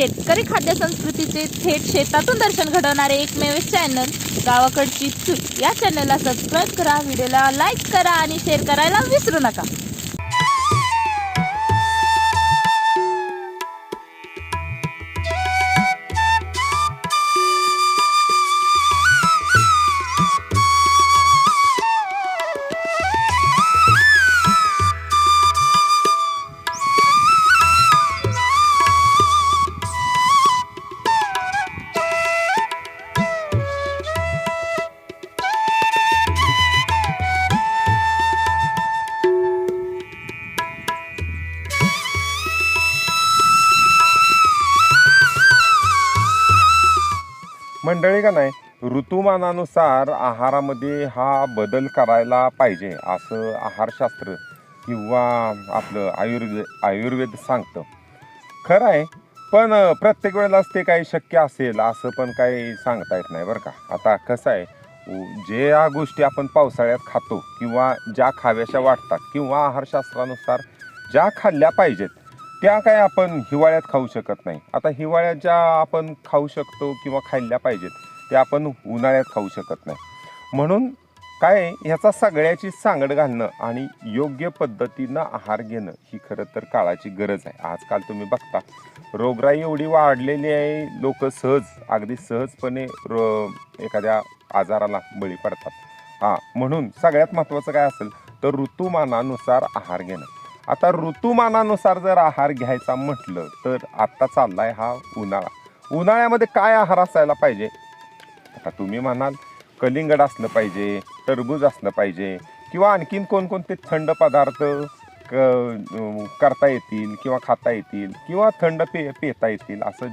शेतकरी खाद्य संस्कृतीचे थेट शेतातून दर्शन घडवणारे एकमेव चॅनल गावाकडची चूल या चॅनलला सबस्क्राईब करा, व्हिडिओला लाईक करा आणि शेअर करायला विसरू नका। मंडळी का नाही, ऋतुमानानुसार आहारामध्ये हा बदल करायला पाहिजे असं आहारशास्त्र किंवा आपलं आयुर्वेद सांगतं। खरं आहे, पण प्रत्येक वेळेलाच ते काही शक्य असेल असं पण काही सांगता येत नाही बरं का। आता कसं आहे, ज्या गोष्टी आपण पावसाळ्यात खातो किंवा ज्या खाव्याशा वाटतात किंवा आहारशास्त्रानुसार ज्या खाल्ल्या पाहिजेत त्या काय आपण हिवाळ्यात खाऊ शकत नाही। आता हिवाळ्यात ज्या आपण खाऊ शकतो किंवा खाल्ल्या पाहिजेत त्या आपण उन्हाळ्यात खाऊ शकत नाही। म्हणून काय ह्याचा सगळ्याची सांगड घालणं आणि योग्य पद्धतीनं आहार घेणं ही खरं तर काळाची गरज आहे। आजकाल तुम्ही बघता रोगराई एवढी वाढलेली आहे, लोक अगदी सहजपणे एखाद्या आजाराला बळी पडतात। म्हणून सगळ्यात महत्त्वाचं काय असेल तर ऋतुमानानुसार आहार घेणं। आता ऋतुमानानुसार जर आहार घ्यायचा म्हटलं तर आता चाललाय हा उन्हाळा। उन्हाळ्यामध्ये काय आहार असायला पाहिजे? आता तुम्ही म्हणाल कलिंगड असलं पाहिजे, टरबूज असलं पाहिजे किंवा आणखीन कोणकोणते थंड पदार्थ करता येतील किंवा खाता येतील किंवा थंड पिता येतील, असं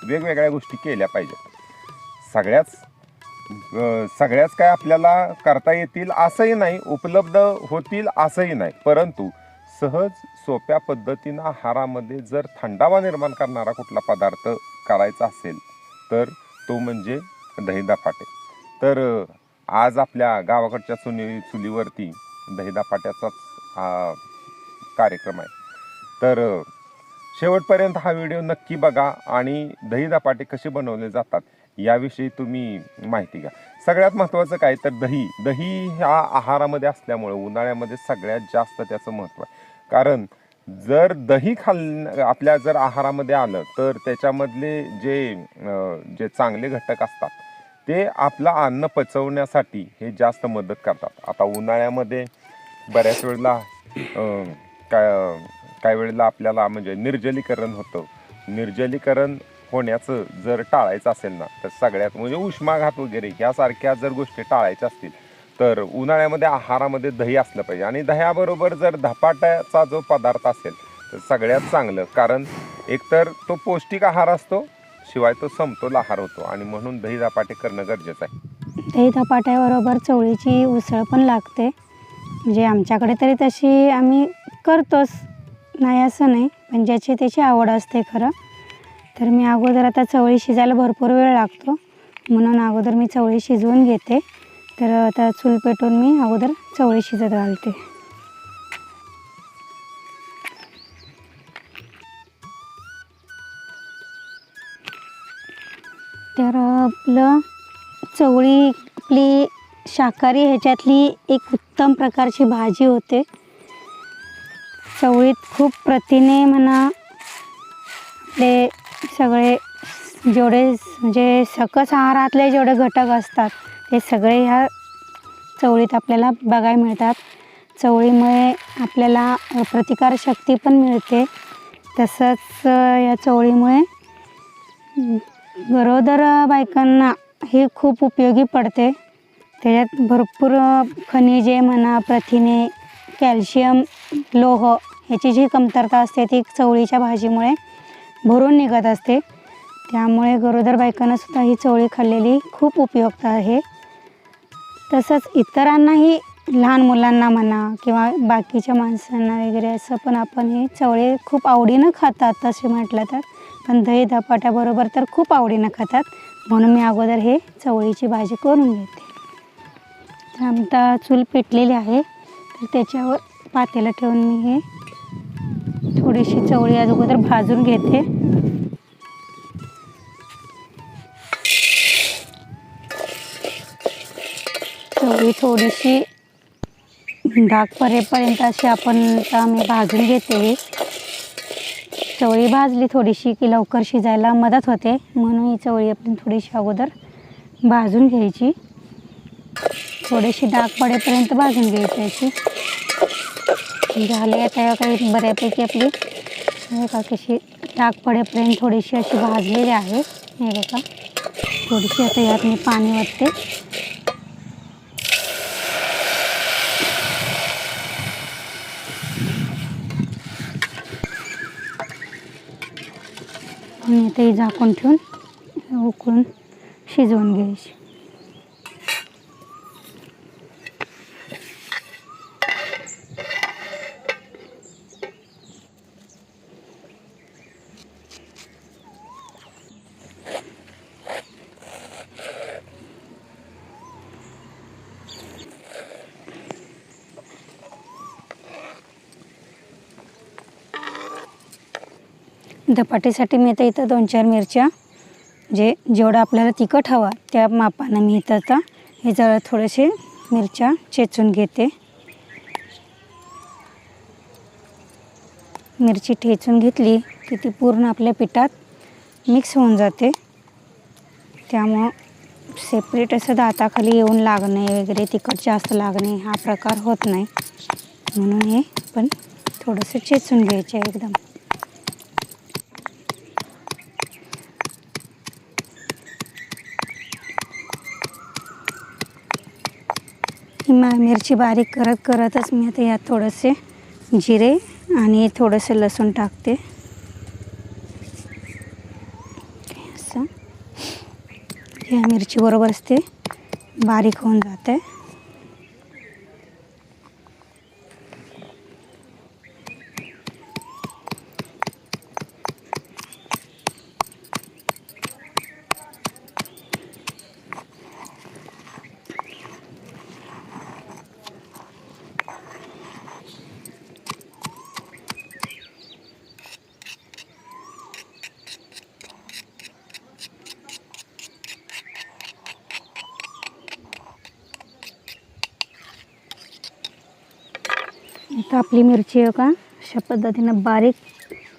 वेगवेगळ्या गोष्टी केल्या पाहिजेत। सगळ्याच काय आपल्याला करता येतील असंही नाही, उपलब्ध होतील असंही नाही, परंतु सहज सोप्या पद्धतीनं आहारामध्ये जर थंडावा निर्माण करणारा कुठला पदार्थ करायचा असेल तर तो म्हणजे दही धपाटे। तर आज आपल्या गावाकडच्या चुलीवरती दही धपाट्याचाच कार्यक्रम आहे। तर शेवटपर्यंत हा व्हिडिओ नक्की बघा आणि दही धपाटे कसे बनवले जातात याविषयी तुम्ही माहिती घ्या। सगळ्यात महत्त्वाचं काय तर दही ह्या आहारामध्ये असल्यामुळे उन्हाळ्यामध्ये सगळ्यात जास्त त्याचं महत्त्व आहे। कारण जर दही आपल्या जर आहारामध्ये आलं तर त्याच्यामधले जे चांगले घटक असतात ते आपलं अन्न पचवण्यासाठी हे जास्त मदत करतात। आता उन्हाळ्यामध्ये बऱ्याच वेळेला काय वेळेला आपल्याला म्हणजे निर्जलीकरण होतं। निर्जलीकरण होण्याचं जर टाळायचं असेल ना तर सगळ्यात म्हणजे उष्माघात वगैरे यासारख्या जर गोष्टी टाळायच्या असतील तर उन्हाळ्यामध्ये आहारामध्ये दही असलं पाहिजे। आणि दह्याबरोबर जर धपाट्याचा जो पदार्थ असेल तर सगळ्यात चांगलं, कारण एकतर तो पौष्टिक आहार असतो शिवाय तो समतोल आहार होतो आणि म्हणून दही धपाटे करणं गरजेचं आहे। दही धपाट्याबरोबर चवळीची उसळ पण लागते, म्हणजे आमच्याकडे तरी तशी आम्ही करतोच, नाही असं नाही, पण ज्याची त्याची आवड असते खरं। तर मी अगोदर आता चवळी शिजायला भरपूर वेळ लागतो म्हणून अगोदर मी चवळी शिजवून घेते। तर आता चूल पेटवून मी अगोदर चवळी शिजत घालते। तर आपलं चवळी आपली शाकाहारी ह्याच्यातली एक उत्तम प्रकारची भाजी होते। चवळीत खूप प्रथिने म्हणा, आपले सगळे जेवढे म्हणजे सकस आहारातले जेवढे घटक असतात ते सगळे ह्या चवळीत आपल्याला बघायला मिळतात। चवळीमुळे आपल्याला प्रतिकारशक्ती पण मिळते। तसंच या चवळीमुळे गरोदर बायकांना हे खूप उपयोगी पडते। त्याच्यात भरपूर खनिजे म्हणा, प्रथिने, कॅल्शियम, लोह ह्याची जी कमतरता असते ती चवळीच्या भाजीमुळे भरून निघत असते। त्यामुळे गरोदर बायकांना सुद्धा ही चवळी खाल्लेली खूप उपयुक्त आहे। तसंच इतरांनाही, लहान मुलांना म्हणा किंवा बाकीच्या माणसांना वगैरे असं पण आपण ही चवळी खूप आवडीनं खातात तसे म्हटलं तर, पण दही धपाट्याबरोबर तर खूप आवडीनं खातात, म्हणून मी अगोदर हे चवळीची भाजी करून घेते। तर आमचा चूल पेटलेली आहे, तर त्याच्यावर पातेलं ठेवून मी हे थोडीशी चवळी अगोदर भाजून घेते। चवळी थोडीशी डाग पडेपर्यंत अशी आता मी भाजून घेते. चवळी भाजली थोडीशी की लवकर शिजायला मदत होते, म्हणून ही चवळी आपण थोडीशी अगोदर भाजून घ्यायची. थोडीशी डाग पडेपर्यंत भाजून घ्यायची अशी. झाले आता काही बऱ्यापैकी आपली बघा कशी डाग पडेपर्यंत थोडीशी अशी भाजलेली आहे. हे बघा थोडीशी आता यात मी पाणी ओतते. आणि ते झाकून ठेवून उकळून शिजवून घ्यायची. धपाटीसाठी मी आता इथं 2-4 मिरच्या जेवढं आपल्याला तिखट हवा त्या मापानं मी इथं आता हे जरा थोडेसे मिरच्या चेचून घेते. मिरची ठेचून घेतली की ती पूर्ण आपल्या पिठात मिक्स होऊन जाते. त्यामुळं सेपरेट असं दाताखाली येऊन लागणे वगैरे तिखट जास्त लागणे हा प्रकार होत नाही, म्हणून हे पण थोडंसं चेचून घ्यायचं एकदम. मिरची बारीक करतच मी आता यात थोडेसे जिरे आणि थोडंसं लसूण टाकते. असं या मिरचीबरोबरच ते बारीक होऊन जाते. आता आपली मिरची आहे का अशा पद्धतीनं बारीक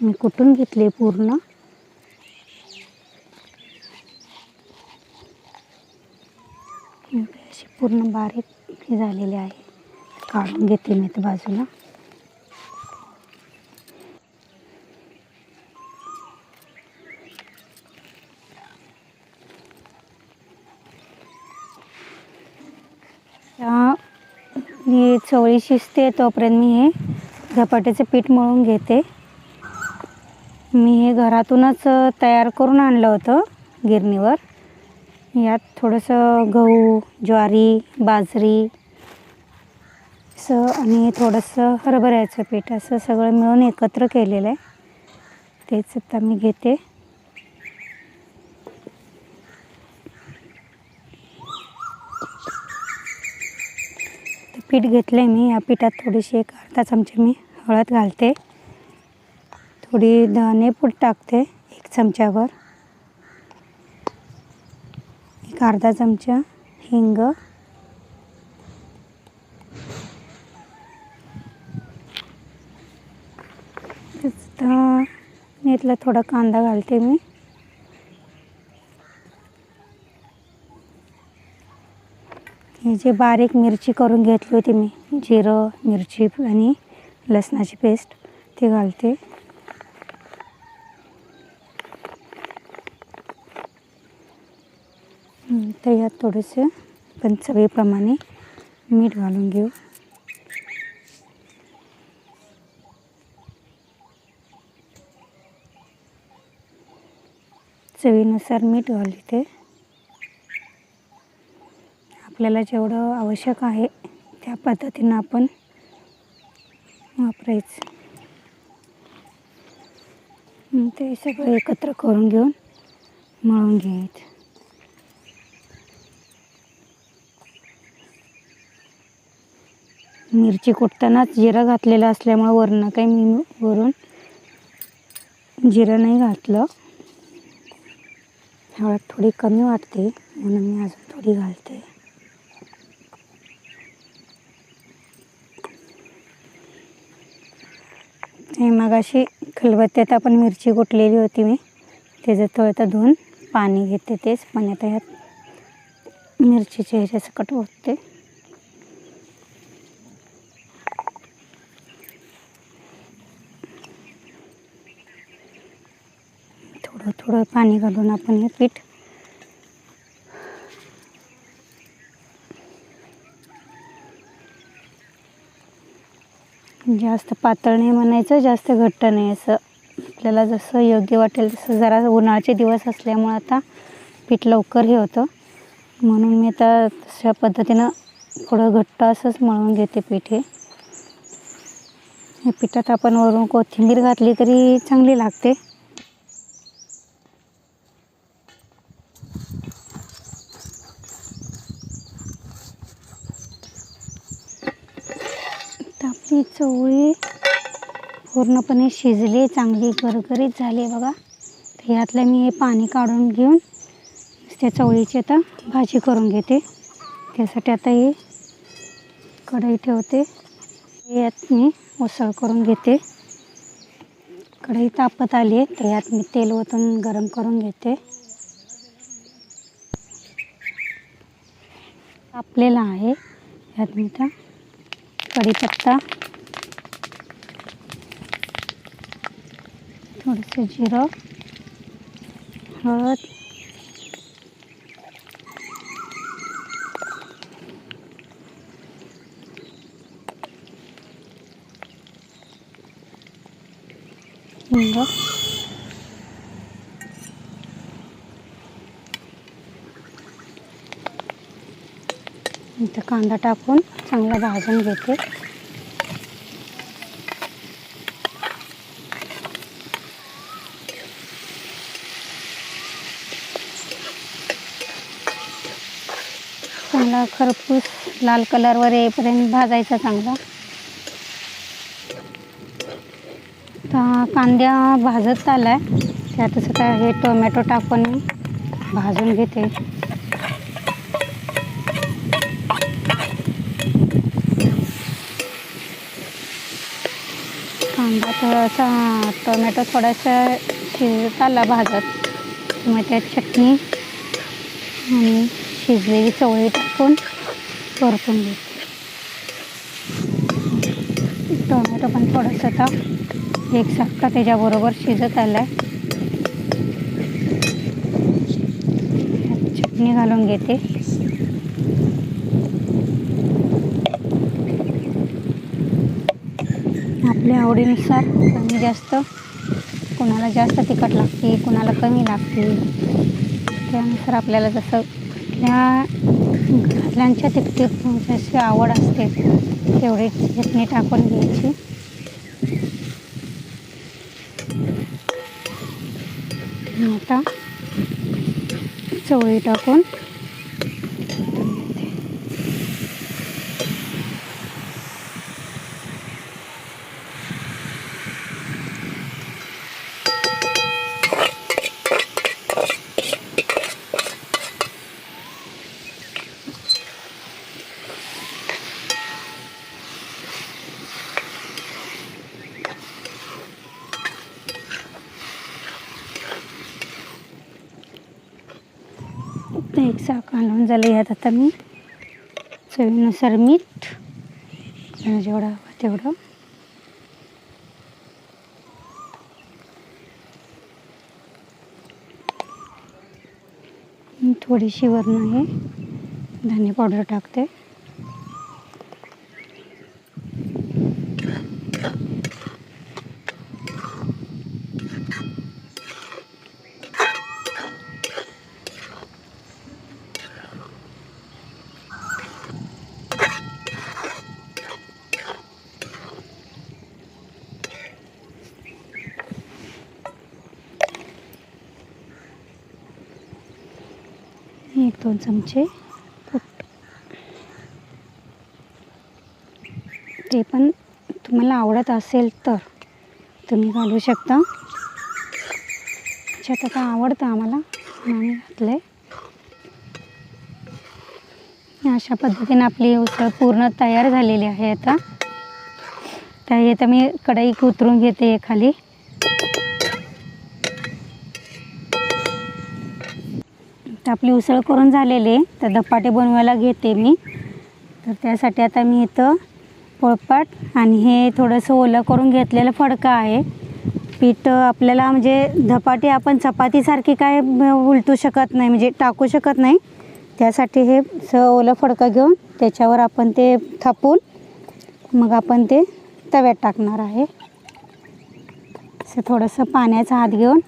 मी कुटून घेतली पूर्ण. अशी पूर्ण बारीक हे झालेली आहे. काढून घेते मी त्या बाजूला. ही चवळी शिजते तोपर्यंत मी हे धपाट्याचं पीठ मळून घेते. मी हे घरातूनच तयार करून आणलं होतं गिरणीवर. यात थोडंसं गहू, ज्वारी, बाजरी असं आणि थोडंसं हरभऱ्याचं पीठ असं सगळं मिळून एकत्र केलेलं आहे. तेच आता मी घेते. पीठ घेतले मी. या पिठात थोडीशी 1 अर्धा चमचा मी हळद घालते. थोडी धनेपूड टाकते 1 चमचाभर. 1 अर्धा चमचा हिंग. इथला थोडा कांदा घालते मी. हे जे बारीक मिरची करून घेतली होती मी, जिरं, मिरची आणि लसणाची पेस्ट ते घालते. तर यात थोडेसे पण चवीप्रमाणे मीठ घालून घेऊ. चवीनुसार मीठ घालते. आपल्याला जेवढं आवश्यक आहे त्या पद्धतीनं आपण वापरायचं. ते सगळं एकत्र करून घेऊन मळून घ्यायचं. मिरची कुटतानाच जिरं घातलेलं असल्यामुळे वरून काही मी वरून जिरं नाही घातलं. हळद थोडी कमी वाटते म्हणून मी अजून थोडी घालते. हे मगाशी खलबत्त्यात आपण मिरची कुटलेली होती मी, त्याचं थोडं धुवून पाणी घेते, तेच पाणी आता ह्यात मिरचीच्या ह्याच्या सकट ओतते. थोडं थोडं पाणी घालून आपण हे पीठ जास्त पातळ नाही म्हणायचं, जास्त घट्ट नाही, असं आपल्याला जसं योग्य वाटेल तसं. जरा उन्हाळ्याचे दिवस असल्यामुळे आता पीठ लवकर हे होतं, म्हणून मी आता तशा पद्धतीनं थोडं घट्ट असंच मळून घेते पीठ. हे पिठात आपण वरून कोथिंबीर घातली तरी चांगली लागते. आपली चवळी पूर्णपणे शिजली, चांगली गरगरीत झाली बघा. तर यातलं मी हे पाणी काढून घेऊन त्या चवळीची आता भाजी करून घेते. त्यासाठी आता ही कढई ठेवते, यात मी उसळ करून घेते. कढई तापत आली आहे, तर यात मी तेल ओतून गरम करून घेते. तापलेला आहे, यात मी आता कढीपत्ता, थोडंसं जिरं, हळद, हिंग, इथं कांदा टाकून चांगला भाजून घेते. चांगला खरपूस लाल कलरवर येईपर्यंत भाजायचा चांगला. आता कांदा भाजत आलाय, त्यातच आता हे टोमॅटो टाकून भाजून घेते. कांदा थोडासा, टोमॅटो थोडासा शिजत आला भाजत, मग त्यात चटणी आणि शिजलेली चवळी टाकून परतून घेते. टोमॅटो पण थोडंसं आता एकसारखा त्याच्याबरोबर शिजत आला आहे. चटणी घालून घेते. आपल्या आवडीनुसार कमी जास्त, कोणाला जास्त तिखट लागते, कोणाला कमी लागते, त्यानुसार आपल्याला जसं आपल्या घरातल्यांच्या तिखट जशी आवड असते तेवढी चटणी टाकून घ्यायची. आता चवळी टाकून एक साख घालून झालं. यात आता मी चवीनुसार मीठ, जेवढं हवं तेवढं, थोडीशी वरून हे धने पावडर टाकते. एक दोन चमचे कूट, ते पण तुम्हाला आवडत असेल तर तुम्ही घालू शकता. त्याच्यात आता आवडतं आम्हाला, आम्ही घातलं आहे. अशा पद्धतीने आपली उसळ पूर्ण तयार झालेली आहे. आता त्या येतं मी कढई उतरून घेते खाली. तर आपली उसळ करून झालेली आहे. तर धपाटे बनवायला घेते मी. तर त्यासाठी आता मी इथं पोळपाट आणि हे थोडंसं ओलं करून घेतलेलं फडका आहे. पीठ आपल्याला म्हणजे धपाटे आपण चपातीसारखी काय उलटू शकत नाही, म्हणजे टाकू शकत नाही. त्यासाठी हे ओलं फडका घेऊन त्याच्यावर आपण ते थापून मग आपण ते तव्यात टाकणार आहे. असं थोडंसं पाण्याचा हात घेऊन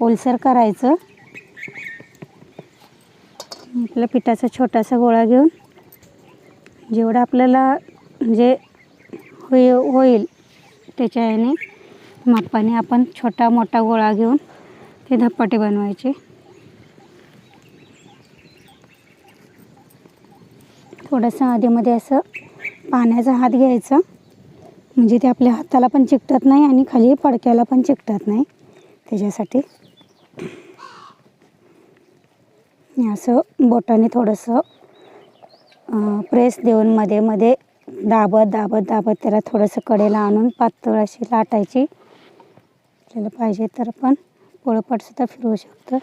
ओलसर करायचं. आपल्या पिठाचा छोटासा गोळा घेऊन जेवढं आपल्याला म्हणजे होईल त्याच्या ह्याने मापाने आपण छोटा मोठा गोळा घेऊन ते धपाटे बनवायचे. थोडंसं आधीमध्ये असं पाण्याचा हात घ्यायचा, म्हणजे ते आपल्या हाताला पण चिकटत नाही आणि खाली फडक्याला पण चिकटत नाही. त्याच्यासाठी असं बोटाने थोडंसं प्रेस देऊन मध्ये मध्ये दाबत त्याला थोडंसं कडेला आणून पातळ अशी लाटायची. आपल्याला पाहिजे तर आपण पोळपाटसुद्धा फिरवू शकतो.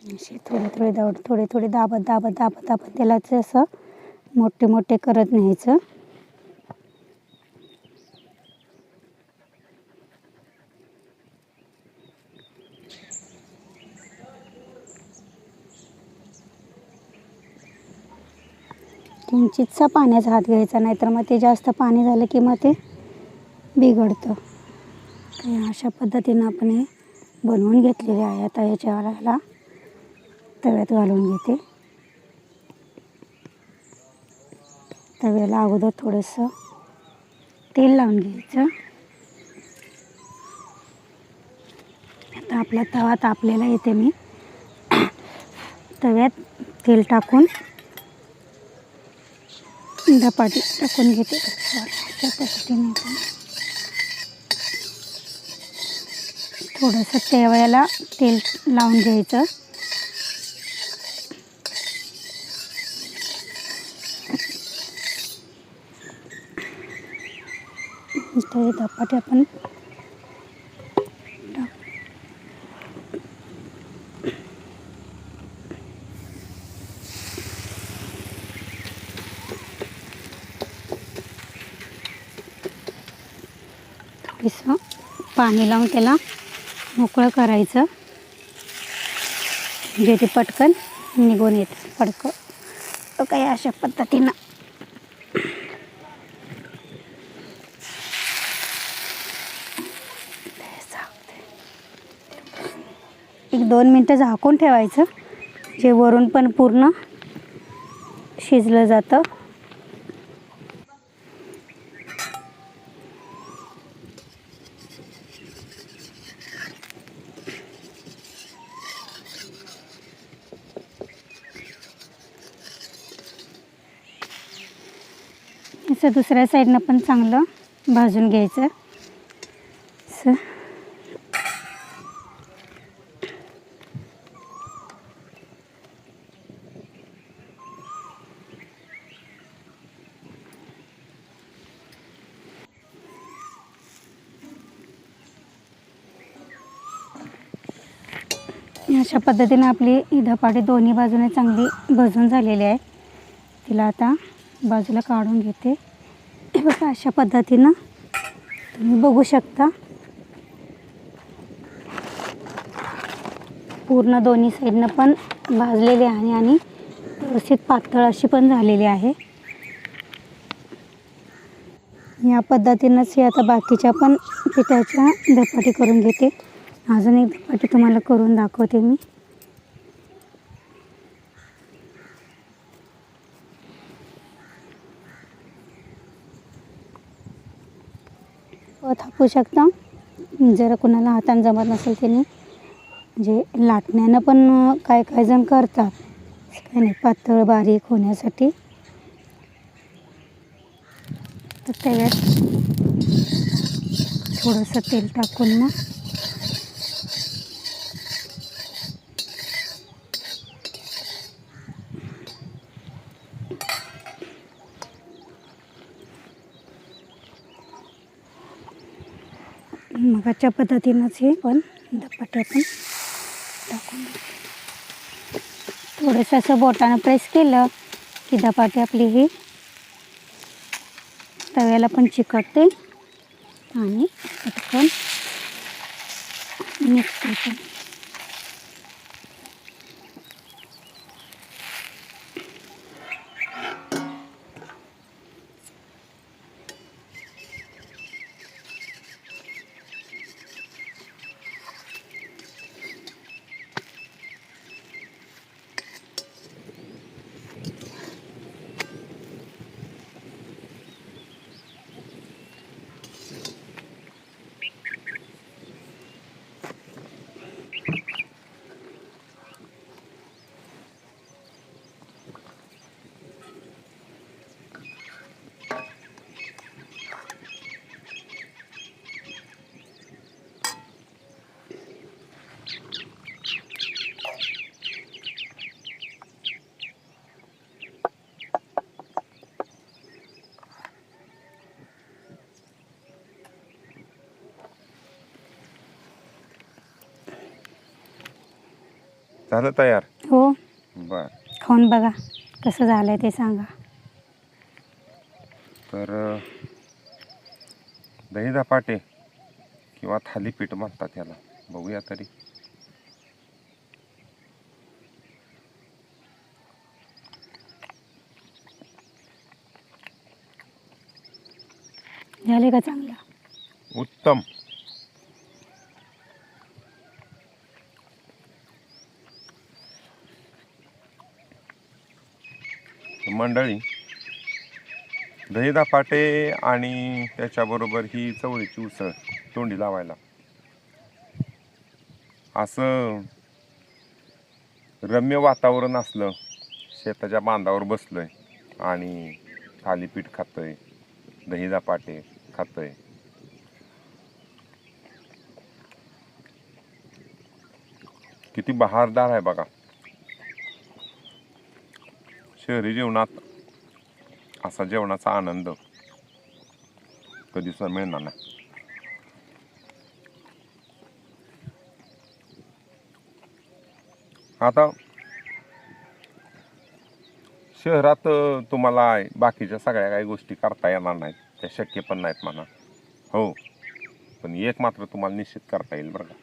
असे थोडे दाबत त्याला असं मोठे करत न्यायचं. किंचितसा पाण्याचा हात घ्यायचा, नाहीतर मग ते जास्त पाणी झालं की मग ते बिघडतं. अशा पद्धतीनं आपण हे बनवून घेतलेले आहे. आता याच्याला तव्यात घालून घेते. तव्याला अगोदर थोडंसं तेल लावून घ्यायचं. आता आपला तवा तापलेला येते, मी तव्यात तेल टाकून धपाटे टाकून घेते. अशा पद्धतीने थोडंसं तव्याला तेल लावून घ्यायचं. ते धपाटे आपण थोडंसं पाणी लावून त्याला मोकळं करायचं, म्हणजे ते पटकन निघून येतं फडकं. तर काही अशा पद्धतीनं एक 2 मिनटं झाकून ठेवायचं, जे वरून पण पूर्ण शिजलं जातं. असं दुसऱ्या साईडनं पण चांगलं भाजून घ्यायचं. असं अशा पद्धतीने आपली धपाटे दोन्ही बाजूने चांगली भाजून झालेली आहे. तिला आता बाजूला काढून घेते. हे बघा, अशा पद्धतीनं तुम्ही बघू शकता पूर्ण दोन्ही साईडनं पण भाजलेली आहे आणि व्यवस्थित पातळ अशी पण झालेली आहे. या पद्धतीनंच हे आता बाकीच्या पण पिठाच्या धपाटे करून घेते. अजून एक धपाटे तुम्हाला करून दाखवते मी. थापू शकता. जर कोणाला हाताने जमत नसेल त्याने म्हणजे लाटण्यानं पण काय जण करतात, काही नाही, पातळ बारीक होण्यासाठी. तर त्याच्यात थोडंसं तेल टाकून ना मगाच्या पद्धतीनंच हे पण धपाटे पण टाकून थोडंसं असं बोटानं प्रेस केलं की धपाटे आपली हे तव्याला पण चिकटते आणि पटकन निघते पण. झालं तयार? हो, बर. खाऊन बघा कसं झालंय ते सांगा. तर दही धपाटे किंवा थालीपीठ म्हणतात याला, बघूया तरी. झाले का चांगलं? उत्तम. मंडळी, दही धपाटे आणि त्याच्याबरोबर ही चवळीची उसळ तोंडी लावायला असं रम्य वातावरण असलं, शेताच्या बांधावर बसलोय आणि थालीपीठ खातोय, दही धपाटे खातोय, किती बहारदार आहे बघा. शहरी जीवनात असा जेवणाचा आनंद कधीच मिळणार नाही. आता शहरात तुम्हाला बाकीच्या सगळ्या काही गोष्टी करता येणार नाहीत, त्या शक्य पण नाहीत म्हणा. हो, पण एक मात्र तुम्हाला निश्चित करता येईल बरं का.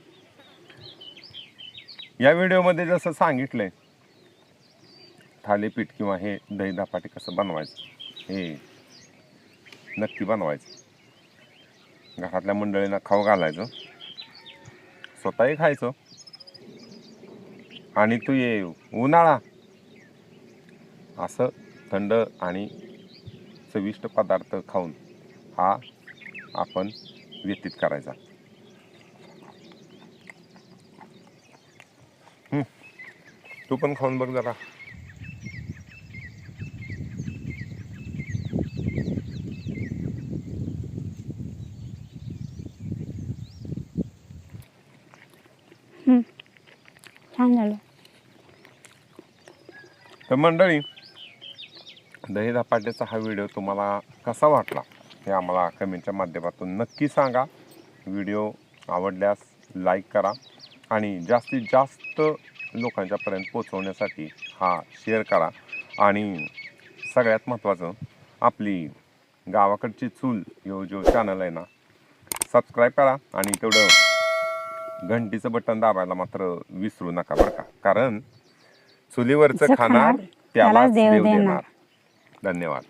या व्हिडिओमध्ये जसं सांगितलंय, थालीपीठ किंवा हे दही धपाटे कसं बनवायचं हे नक्की बनवायचं. घरातल्या मंडळींना खाऊ घालायचं, स्वतःही खायचं. आणि तू ये उन्हाळा असं थंड आणि चविष्ट पदार्थ खाऊन हा आपण व्यतीत करायचा. तू पण खाऊन बघ जरा. छान झालं. तर मंडळी, दही धपाट्याचा हा व्हिडिओ तुम्हाला कसा वाटला हे आम्हाला कमेंटच्या माध्यमातून नक्की सांगा. व्हिडिओ आवडल्यास लाईक करा आणि जास्तीत जास्त लोकांच्यापर्यंत पोचवण्यासाठी हा शेअर करा. आणि सगळ्यात महत्त्वाचं, आपली गावाकडची चूल जो चॅनल आहे ना, सबस्क्राईब करा आणि तेवढं घंटीचं बटन दाबायला मात्र विसरू नका बरं का. कारण चुलीवरचं खाणार त्यालाच देव देणार. धन्यवाद.